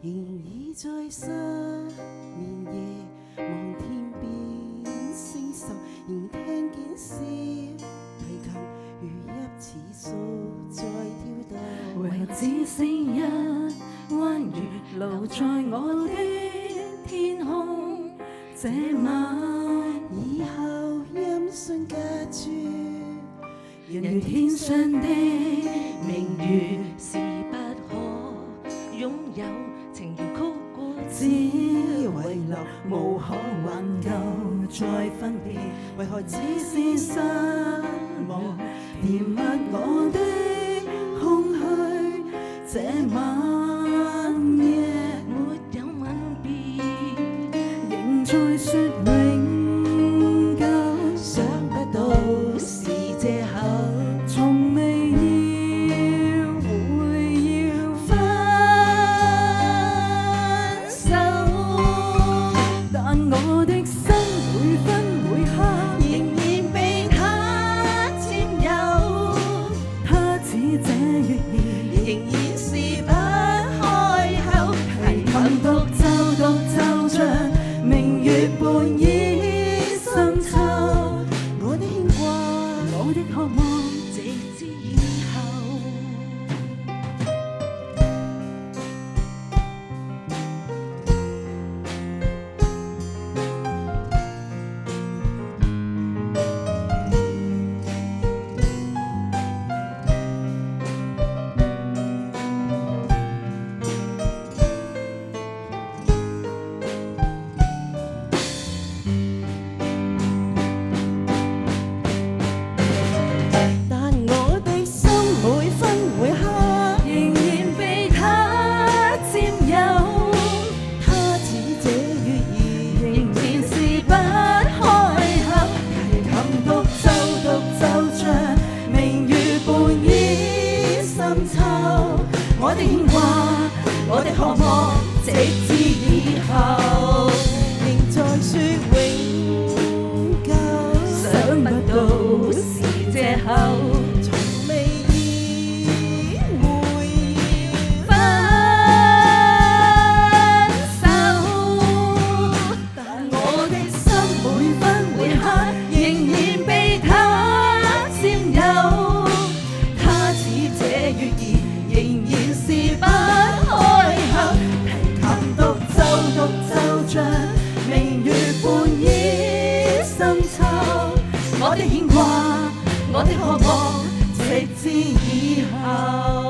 仍已在失眠夜望天邊星宿，仍聽見小提琴如泣似訴在跳動。唯只剩一彎月留在我的天空，這晚以後音訊隔絕，人如天上的明月，是不可擁有，情如曲過，只遺留無可挽救再分別，為何只只是失望填密我的空虛，這晚夜沒有吻別，仍在說永久，想不到是借口，從未要會要分手，但我的心每分每刻仍然被他佔有，他似這月兒，仍然是不開口，提琴獨奏着明月半倚深秋，我的牽掛，我的渴望。直至以後。但我的心每分每刻仍然被他佔有，他似這月兒，仍然是不開口。提琴獨奏着明月半倚深秋，我的牽掛，我的渴望，直至以後。仍在說永久，想不到是借口，從未意會分手，但我的心每分每刻仍然被他佔有，他似這月兒，仍然是不開口。提琴獨奏着明月半倚深秋，我的牽掛，我的渴望，直至以後。